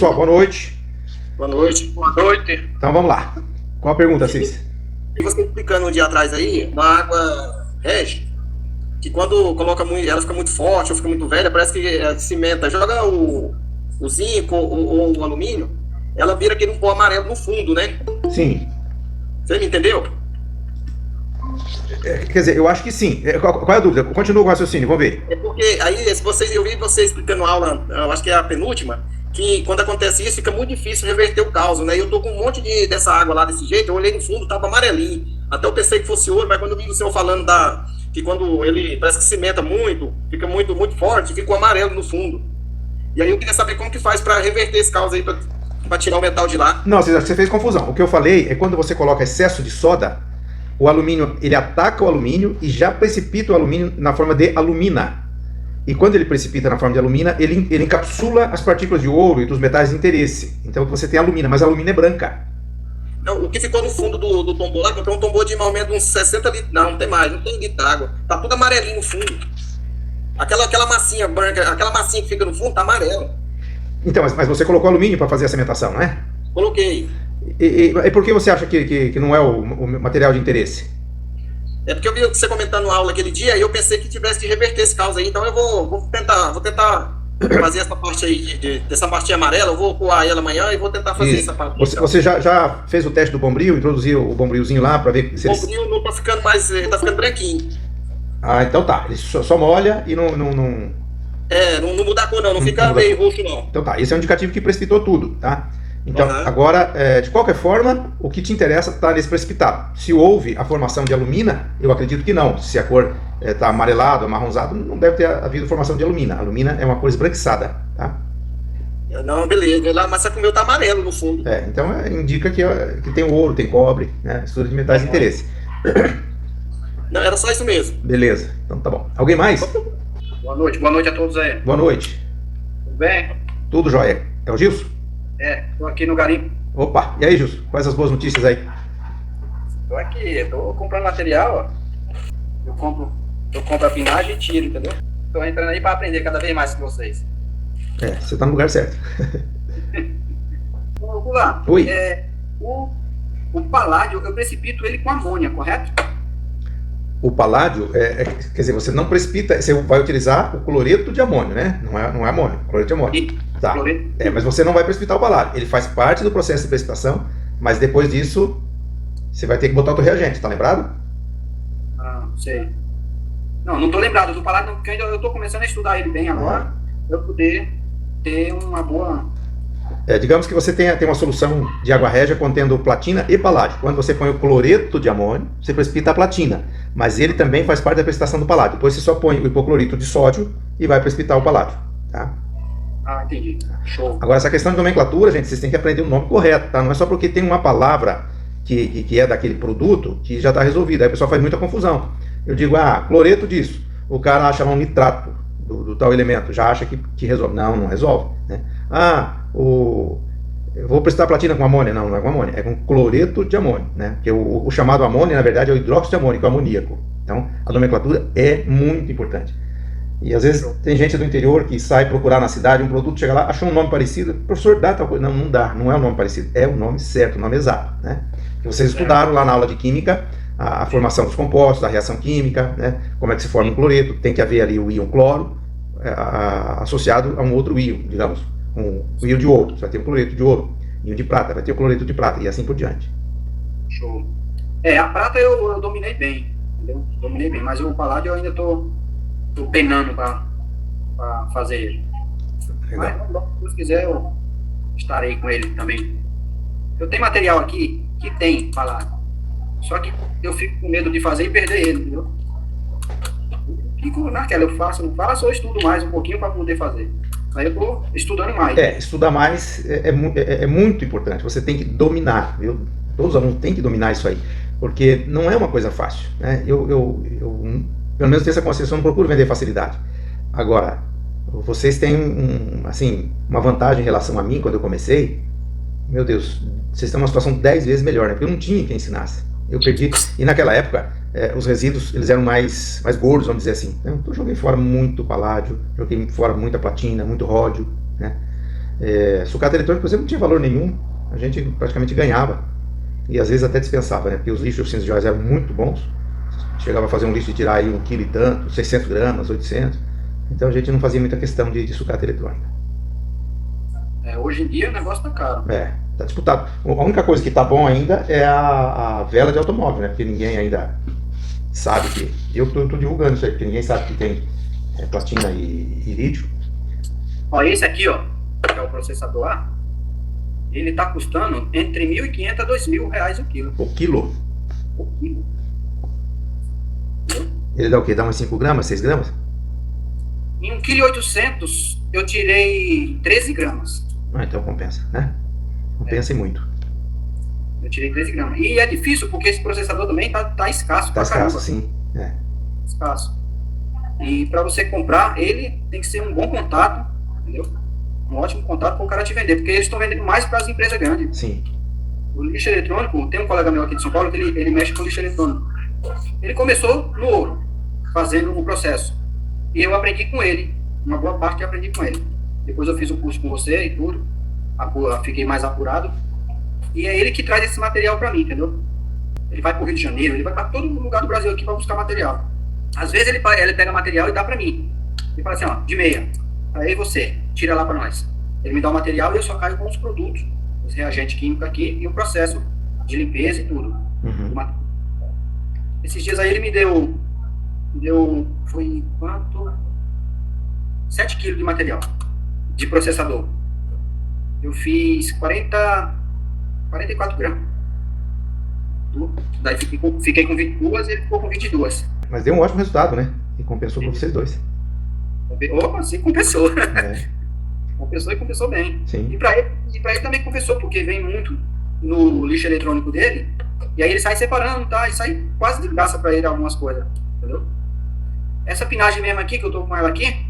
pessoal, boa noite. Boa noite. Boa noite. Então vamos lá. Qual a pergunta, Cis? E você explicando um dia atrás aí, uma água rege, que quando coloca muito, ela fica muito forte ou fica muito velha, parece que cimenta. Joga o zinco ou o alumínio, ela vira aquele pó amarelo no fundo, né? Sim. Você me entendeu? Quer dizer, eu acho que sim. Qual é a dúvida? Continua com o raciocínio, vamos ver. É porque aí, se vocês, eu vi você explicando a aula, eu acho que é a penúltima, que quando acontece isso, fica muito difícil reverter o caos, né? Eu tô com um monte dessa água lá desse jeito, eu olhei no fundo, tava amarelinho. Até eu pensei que fosse ouro, mas quando eu vi o senhor falando que quando ele parece que cimenta muito, fica muito, muito forte, fica o amarelo no fundo. E aí eu queria saber como que faz para reverter esse caos aí, para tirar o metal de lá. Não, você fez confusão. O que eu falei é quando você coloca excesso de soda, o alumínio, ele ataca o alumínio e já precipita o alumínio na forma de alumina. E quando ele precipita na forma de alumina, ele encapsula as partículas de ouro e dos metais de interesse. Então você tem alumina, mas a alumina é branca. Não, o que ficou no fundo do tombô lá, que é um tombô de mais ou menos uns 60 litros. Não tem mais, não tem litro d'água. Tá tudo amarelinho no fundo. Aquela massinha branca, aquela massinha que fica no fundo tá amarela. Então, mas você colocou alumínio para fazer a cimentação, não é? Coloquei. E por que você acha que não é o material de interesse? É porque eu vi você comentando a aula aquele dia e eu pensei que tivesse de reverter esse caos aí. Então eu vou tentar fazer essa parte aí, dessa partinha amarela. Eu vou coar ela amanhã e vou tentar fazer essa parte. Você já fez o teste do bombril, introduziu o bombrilzinho lá para ver se o bombril não tá ficando mais, ele tá ficando branquinho. Ah, então tá. Ele só molha e não não muda a cor não fica meio roxo não. Então tá, esse é um indicativo que precipitou tudo, tá? Então, agora, de qualquer forma, o que te interessa está nesse precipitado. Se houve a formação de alumina, eu acredito que não. Se a cor está amarelado, amarronzado, não deve ter havido formação de alumina. A alumina é uma cor esbranquiçada, tá? Não, beleza. Mas só que o meu tá amarelo no fundo. Então indica que tem ouro, tem cobre, né? Estudo de metais de interesse. Não, era só isso mesmo. Beleza, então tá bom. Alguém mais? Boa noite a todos aí. Boa noite. Tudo bem? Tudo jóia. É o Gilson? Tô aqui no garimpo. Opa, e aí, Gilson? Quais as boas notícias aí? Tô comprando material, ó. Eu compro a pinagem e tiro, entendeu? Tô entrando aí para aprender cada vez mais com vocês. Você tá no lugar certo. Vamos lá. Oi. O paládio, eu precipito ele com amônia, correto? O paládio, quer dizer, você não precipita, você vai utilizar o cloreto de amônio, né? Não é amônio, cloreto de amônio. Tá. Mas você não vai precipitar o paládio. Ele faz parte do processo de precipitação, mas depois disso, você vai ter que botar outro reagente, tá lembrado? Sei. Não tô lembrado do paládio, porque eu tô começando a estudar ele bem agora, para eu poder ter uma boa... digamos que você tem uma solução de água régia contendo platina e paládio. Quando você põe o cloreto de amônio, você precipita a platina, mas ele também faz parte da precipitação do paládio. Depois você só põe o hipoclorito de sódio e vai precipitar o paládio, tá? Entendi. Show. Agora, essa questão de nomenclatura, gente, vocês têm que aprender o nome correto, tá? Não é só porque tem uma palavra que é daquele produto que já está resolvido. Aí o pessoal faz muita confusão. Eu digo, cloreto disso. O cara acha lá um nitrato do tal elemento, já acha que resolve. Não resolve, né? Eu vou precipitar platina com amônia. Não é com amônia, é com cloreto de amônio, né? Porque o chamado amônia, na verdade, é o hidróxido de amônio, que é o amoníaco. Então, a nomenclatura é muito importante. E às vezes tem gente do interior que sai procurar na cidade um produto, chega lá, achou um nome parecido, professor, dá tal coisa. Não dá, não é o nome parecido, é o nome certo, o nome exato, né? Que vocês estudaram lá na aula de química, a formação dos compostos, a reação química, né? Como é que se forma um cloreto, tem que haver ali o íon cloro associado a um outro íon, digamos, o íon de ouro, você vai ter o cloreto de ouro, íon de prata, vai ter o cloreto de prata, e assim por diante. Show. A prata eu dominei bem, entendeu? Dominei bem, mas o paládio eu ainda tô penando para fazer ele. Legal. Mas, se Deus quiser, eu estarei com ele também. Eu tenho material aqui que tem paládio, só que eu fico com medo de fazer e perder ele, entendeu? Fico naquela, eu faço, não faço, ou estudo mais um pouquinho para poder fazer. Aí eu tô estudando mais. Estudar mais é muito importante, você tem que dominar, viu? Todos os alunos têm que dominar isso aí, porque não é uma coisa fácil, né? Eu pelo menos tenho essa consciência, eu não procuro vender facilidade. Agora, vocês têm uma vantagem em relação a mim, quando eu comecei. Meu Deus, vocês estão numa situação 10 vezes melhor, né? Porque eu não tinha quem ensinasse. Eu perdi, e naquela época, os resíduos, eles eram mais gordos, vamos dizer assim. Então, eu joguei fora muito paládio, joguei fora muita platina, muito ródio, né? Sucata eletrônica, por exemplo, não tinha valor nenhum, a gente praticamente ganhava. E às vezes até dispensava, né? Porque os lixos de oficinas de joias eram muito bons. Chegava a fazer um lixo de tirar aí 1 kg e tanto, 600 gramas, 800. Então a gente não fazia muita questão de sucata eletrônica. Hoje em dia o negócio tá caro. Tá disputado. A única coisa que tá bom ainda é a vela de automóvel, né? Porque ninguém ainda sabe que... Eu tô divulgando isso aí, porque ninguém sabe que tem platina e lítio. Ó, esse aqui, ó, que é o processador A, ele tá custando entre R$1.500 a R$2.000 o quilo. O quilo? O quilo. Ele dá o quê? Dá umas 5 gramas, 6 gramas? Em 1,8 kg eu tirei 13 gramas. Então compensa, né? Compensa e muito. Eu tirei 13 gramas. E é difícil porque esse processador também tá escasso. Tá escasso, sim. Escasso. E para você comprar, ele tem que ser um bom contato, entendeu? Um ótimo contato para o cara te vender, porque eles estão vendendo mais para as empresas grandes. Sim. O lixo eletrônico, tem um colega meu aqui de São Paulo que ele mexe com lixo eletrônico. Ele começou no ouro, fazendo o processo. E eu aprendi com ele, uma boa parte eu aprendi com ele. Depois eu fiz o curso com você e tudo, fiquei mais apurado. E é ele que traz esse material para mim, entendeu? Ele vai para o Rio de Janeiro, ele vai para todo lugar do Brasil aqui para buscar material. Às vezes ele pega material e dá para mim. Ele fala assim, ó, de meia, aí você, tira lá para nós. Ele me dá o material e eu só caio com os produtos, os reagentes químicos aqui e o processo de limpeza e tudo. Esses dias aí ele me deu foi quanto? 7 kg de material, de processador. Eu fiz 44 gramas. Daí fiquei com 22 e ele ficou com 22. Mas deu um ótimo resultado, né? E compensou para vocês dois. Opa, sim, compensou. Compensou e compensou bem. Sim. E para ele também compensou, porque vem muito no lixo eletrônico dele, e aí ele sai separando, tá? E sai quase de graça para ele algumas coisas, entendeu? Essa pinagem mesmo aqui, que eu tô com ela aqui,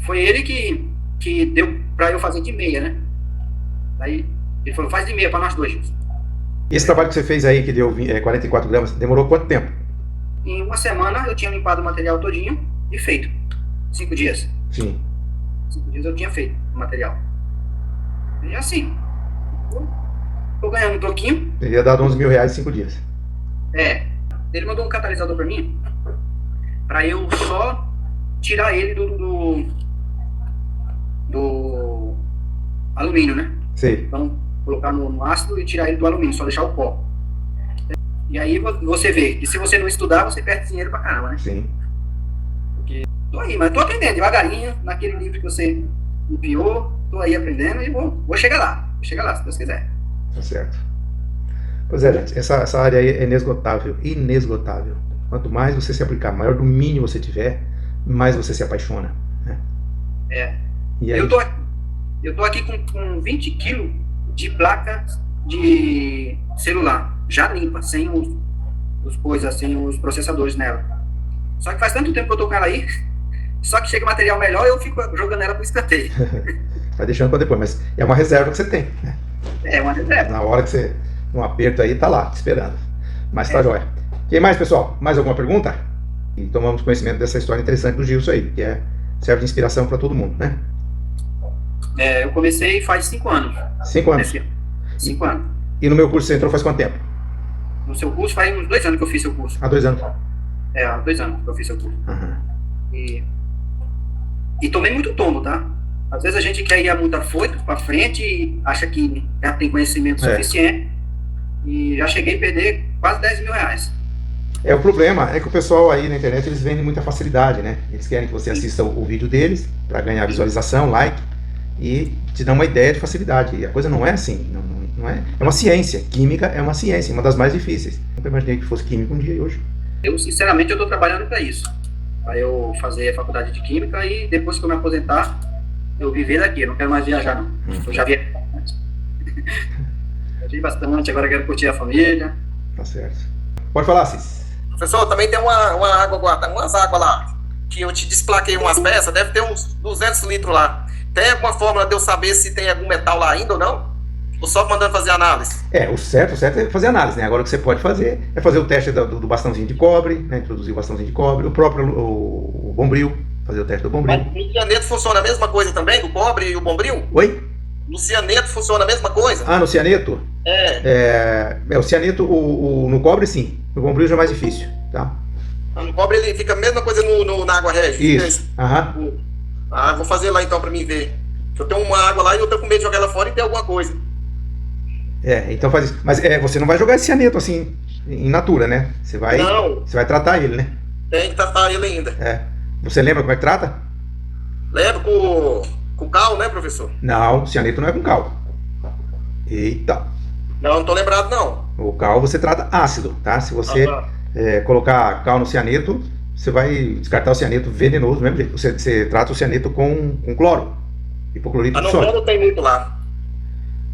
foi ele que deu para eu fazer de meia, né? Aí ele falou, faz de meia para nós dois. E esse trabalho que você fez aí, que deu 44 gramas, demorou quanto tempo? Em uma semana eu tinha limpado o material todinho e feito. 5 dias. Sim. 5 dias eu tinha feito o material. E assim, tô ganhando um troquinho. Teria dado R$11.000 em 5 dias. Ele mandou um catalisador pra mim, pra eu só tirar ele do alumínio, né? Sei. Então, colocar no ácido e tirar ele do alumínio, só deixar o pó. E aí você vê que se você não estudar, você perde dinheiro pra caramba, né? Sim. Porque tô aí, mas tô aprendendo devagarinho, naquele livro que você enviou, tô aí aprendendo e vou chegar lá. Vou chegar lá, se Deus quiser. Tá certo. Pois é, gente, essa área aí é inesgotável, inesgotável. Quanto mais você se aplicar, maior domínio você tiver, mais você se apaixona, né? E aí... Eu tô aqui com 20 kg de placa de celular, já limpa, sem os processadores nela. Só que faz tanto tempo que eu tô com ela aí, só que chega material melhor, eu fico jogando ela pro escanteio. Vai deixando para depois, mas é uma reserva que você tem, né? É uma reserva. Na hora que você, um aperto aí, tá lá, te esperando. Mas tá jóia. Quem mais, pessoal? Mais alguma pergunta? E tomamos conhecimento dessa história interessante do Gilson aí, que serve de inspiração para todo mundo, né? Eu comecei faz 5 anos. 5 anos? 5 anos. E no meu curso você entrou faz quanto tempo? No seu curso faz uns 2 anos que eu fiz seu curso. Há 2 anos? Há 2 anos que eu fiz seu curso. Uhum. E tomei muito tombo, tá? Às vezes a gente quer ir muito afoito pra frente e acha que já tem conhecimento suficiente. E já cheguei a perder quase R$10.000. O problema é que o pessoal aí na internet, eles vendem muita facilidade, né? Eles querem que você assista o vídeo deles para ganhar visualização, like, e te dá uma ideia de facilidade. E a coisa não é assim, não é. É uma ciência. Química é uma ciência, uma das mais difíceis. Nunca imaginei que fosse química um dia e hoje. Eu, sinceramente, eu tô trabalhando para isso. Para eu fazer a faculdade de Química e depois que eu me aposentar, eu viver daqui. Eu não quero mais viajar, não. Eu já viajei bastante. Viajei bastante, agora quero curtir a família. Tá certo. Pode falar, Cis. Professor, também tem uma água guardada, umas águas lá, que eu te desplaquei umas peças, deve ter uns 200 litros lá. Tem alguma fórmula de eu saber se tem algum metal lá ainda ou não? Ou só mandando fazer análise? O certo é fazer análise, né? Agora o que você pode fazer é fazer o teste do bastãozinho de cobre, né? Introduzir o bastãozinho de cobre, o próprio o bombril, fazer o teste do bombril. Mas o graneto funciona a mesma coisa também, do cobre e o bombril? Oi? No cianeto funciona a mesma coisa? Ah, no cianeto? O cianeto, no cobre sim. No bombril é mais difícil, tá? No cobre ele fica a mesma coisa na água régia? Isso, aham. Ah, vou fazer lá então pra mim ver. Eu tenho uma água lá e eu tô com medo de jogar ela fora e ter alguma coisa. Então faz isso. Mas você não vai jogar esse cianeto assim, em natura, né? Você vai tratar ele, né? Tem que tratar ele ainda. Você lembra como é que trata? Lembra com cal, né, professor? Não, cianeto não é com cal. Eita. Não tô lembrado, não. O cal você trata ácido, tá? Se você colocar cal no cianeto, você vai descartar o cianeto venenoso do mesmo jeito. Você trata o cianeto com cloro. Hipoclorito de sódio. Não tem muito lá.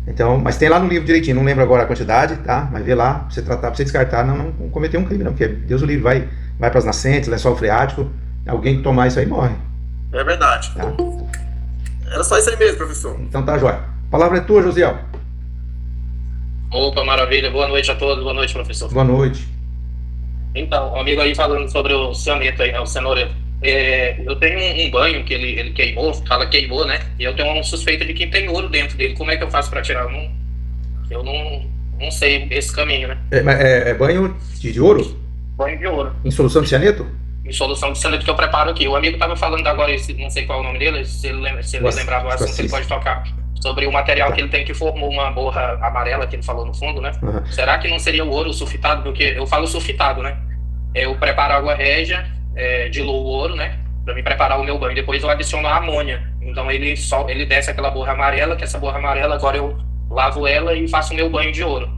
Então, mas tem lá no livro direitinho, não lembro agora a quantidade, tá? Mas vê lá, pra você tratar, pra você descartar, não cometer um crime, não. Porque Deus o livre, vai para as nascentes, lençol freático, alguém que tomar isso aí morre. É verdade. Tá? Era só isso aí mesmo, professor. Então tá, jóia. A palavra é tua, Josiel. Opa, maravilha. Boa noite a todos. Boa noite, professor. Boa noite. Então, um amigo aí falando sobre o cianeto aí, né, o cenoreto. Eu tenho um banho que ele queimou, queimou, né? E eu tenho um suspeito de que tem ouro dentro dele. Como é que eu faço para tirar? Eu não sei esse caminho, né? É banho de ouro? Banho de ouro. Em solução de cianeto? Em solução de cianeto que eu preparo aqui. O amigo estava falando agora, não sei qual é o nome dele, se ele lembrar do assunto, ele pode tocar. Sobre o material que ele tem, que formou uma borra amarela, que ele falou no fundo, né? Uhum. Será que não seria o ouro sulfitado? Porque eu falo sulfitado, né? Eu preparo água régia, diluo o ouro, né? Para me preparar o meu banho. Depois eu adiciono a amônia. Então ele desce aquela borra amarela, que essa borra amarela agora eu lavo ela e faço o meu banho de ouro.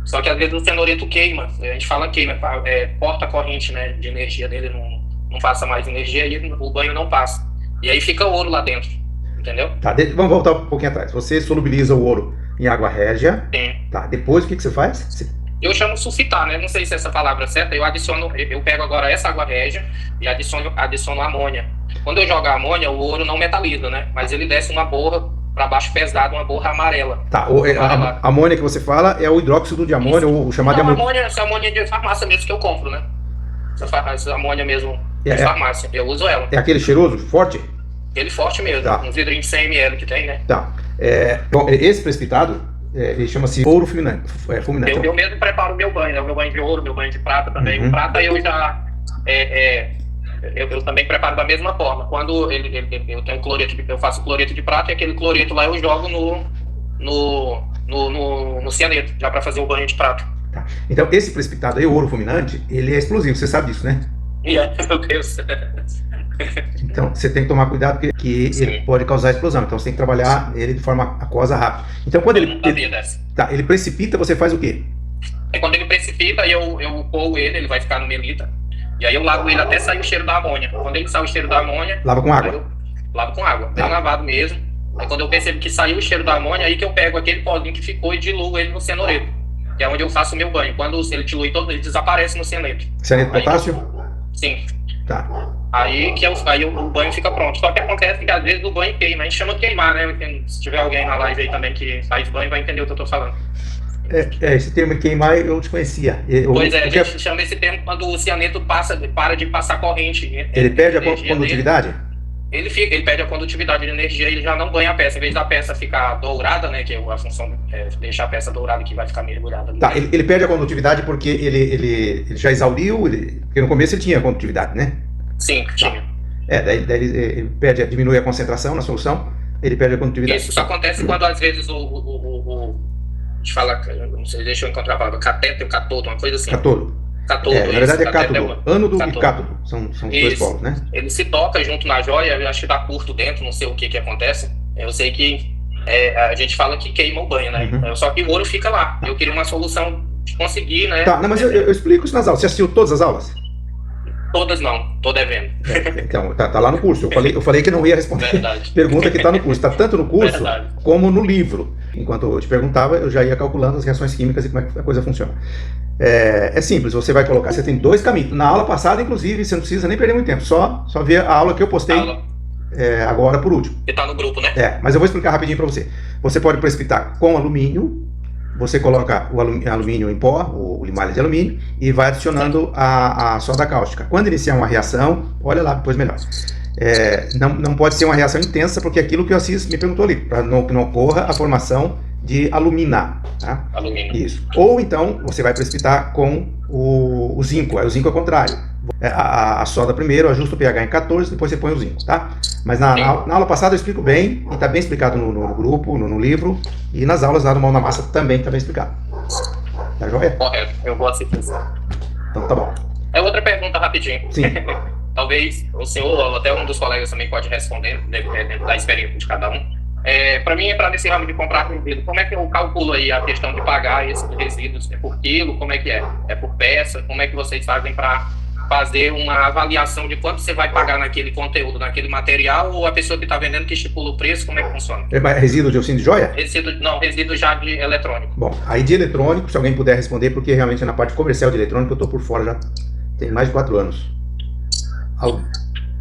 Só que às vezes o cenoreto queima. A gente fala queima, corta a corrente, né, de energia dele, não passa mais energia e o banho não passa. E aí fica ouro lá dentro. Entendeu? Tá, vamos voltar um pouquinho atrás. Você solubiliza o ouro em água régia. Sim. Tá, depois o que você faz? Eu chamo sulfitar, né? Não sei se essa palavra é certa. Eu pego agora essa água régia e adiciono amônia. Quando eu jogo a amônia, o ouro não metaliza, né? Mas ele desce uma borra para baixo pesada, uma borra amarela. Tá, a amônia que você fala é o hidróxido de amônia, ou o chamado essa amônia de farmácia mesmo que eu compro, né? Essa amônia mesmo de farmácia. Eu uso ela. É aquele cheiroso, forte? Ele forte mesmo, tá. Um vidrinho de 100 ml que tem, né? Tá. Bom, esse precipitado, ele chama-se ouro fulminante. Eu mesmo preparo o meu banho, né? O meu banho de ouro, meu banho de prata também. Uhum. O prata eu já... eu também preparo da mesma forma. Quando eu tenho cloreto, eu faço cloreto de prata, e aquele cloreto lá eu jogo no cianeto, já para fazer o banho de prata. Tá. Então, esse precipitado aí, o ouro fulminante, ele é explosivo, você sabe disso, né? Meu Deus. Então, você tem que tomar cuidado porque ele pode causar explosão. Então, você tem que trabalhar ele de forma aquosa rápida. Então, quando ele precipita, você faz o quê? Quando ele precipita, eu poo ele vai ficar no melita. E aí eu lavo ele até sair o cheiro da amônia. Quando ele sai o cheiro da amônia... Lava com água? Eu lavo com água, bem lavado mesmo. Aí quando eu percebo que saiu o cheiro da amônia, aí que eu pego aquele pozinho que ficou e diluo ele no cenoreto. Que é onde eu faço o meu banho. Quando ele dilui todo, ele desaparece no cianeto. Cianeto potássio? Sim. Tá. Aí o banho fica pronto. Só que acontece que às vezes o banho queima. A gente chama de queimar, né? Se tiver alguém na live aí também que faz banho, vai entender o que eu tô falando. Esse termo queimar eu desconhecia. Pois a gente chama esse termo quando o cianeto para de passar corrente. Ele perde a condutividade? Ele perde a condutividade de energia e ele já não ganha a peça. Em vez da peça ficar dourada, né? Que a função é deixar a peça dourada que vai ficar mergulhada ali. Tá, ele perde a condutividade porque ele já exauriu, porque no começo ele tinha condutividade, né? Sim, tinha. Daí ele diminui a concentração na solução, ele perde a condutividade. Isso acontece quando às vezes a gente fala, não sei, deixa eu encontrar a palavra, cateto, catodo, uma coisa assim. Catodo. Catodo, na verdade é cátodo. Ânodo e cátodo. São os dois polos, né? Ele se toca junto na joia, eu acho que dá curto dentro, não sei o que acontece. Eu sei que a gente fala que queima o banho, né? Uhum. Só que o ouro fica lá. Eu queria uma solução de conseguir, né? Tá, não, mas eu explico isso nas aulas. Você assistiu todas as aulas? Todas não, tô devendo. Então, tá lá no curso. Eu falei que não ia responder. Verdade. Pergunta que tá no curso. Tá tanto no curso Verdade. como no livro. Enquanto eu te perguntava, eu já ia calculando as reações químicas e como é que a coisa funciona. É simples, você vai colocar, você tem dois caminhos. Na aula passada, inclusive, você não precisa nem perder muito tempo. Só ver a aula que eu postei agora por último. Que tá no grupo, né? Mas eu vou explicar rapidinho para você. Você pode precipitar com alumínio. Você coloca o alumínio em pó, o limalha de alumínio, e vai adicionando a soda cáustica. Quando iniciar uma reação, olha lá depois melhor. não pode ser uma reação intensa, porque é aquilo que o Assis me perguntou ali, para que não ocorra a formação de alumina. Tá? Alumínio. Isso. Ou então você vai precipitar com o zinco. Aí o zinco é o contrário. A soda primeiro, ajusta o pH em 14, depois você põe o zinco, tá? Mas na aula passada eu explico bem, e está bem explicado no grupo, no livro, e nas aulas lá do Mão na Massa também está bem explicado. Tá joia? Correto, eu vou assistir. Então tá bom. Outra pergunta rapidinho. Sim. Talvez o senhor ou até um dos colegas também pode responder, dentro da experiência de cada um. Para mim, entrar nesse ramo de comprar resíduo, como é que eu calculo aí a questão de pagar esses resíduos? É por quilo? Como é que é? É por peça? Como é que vocês fazem para fazer uma avaliação de quanto você vai pagar naquele conteúdo, naquele material, ou a pessoa que está vendendo que estipula o preço? Como é que funciona? Resíduo de oficina de joia? Resíduo já de eletrônico. Bom, aí de eletrônico, se alguém puder responder, porque realmente na parte comercial de eletrônico eu estou por fora já tem mais de 4 anos.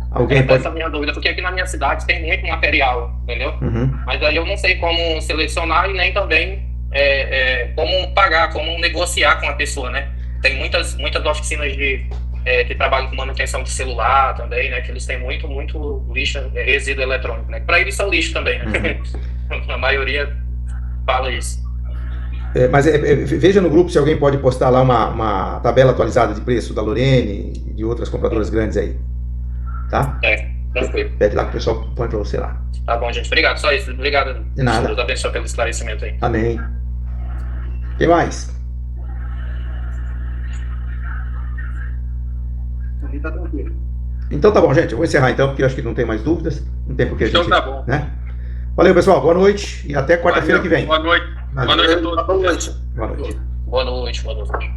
Alguém pode... Essa é a minha dúvida, porque aqui na minha cidade tem muito material, entendeu? Uhum. Mas aí eu não sei como selecionar e nem também como pagar, como negociar com a pessoa, né? Tem muitas oficinas que trabalham com manutenção de celular também, né? Que eles têm muito lixo, resíduo eletrônico, né? Para eles são lixo também, né? Uhum. A maioria fala isso. Mas veja no grupo se alguém pode postar lá uma tabela atualizada de preço da Lorene e de outras compradoras grandes aí. Tá? Tranquilo. Pede lá que o pessoal põe pra você lá. Tá bom, gente. Obrigado. Só isso. Obrigado. De nada. Deus abençoe pelo esclarecimento aí. Amém. Quem mais? Tá tranquilo. Então tá bom, gente. Eu vou encerrar então, porque eu acho que não tem mais dúvidas. Não tem porque a gente... Então tá bom. Né? Valeu, pessoal. Boa noite e até quarta-feira que vem. Boa noite. Boa noite a todos. Boa noite. Boa noite.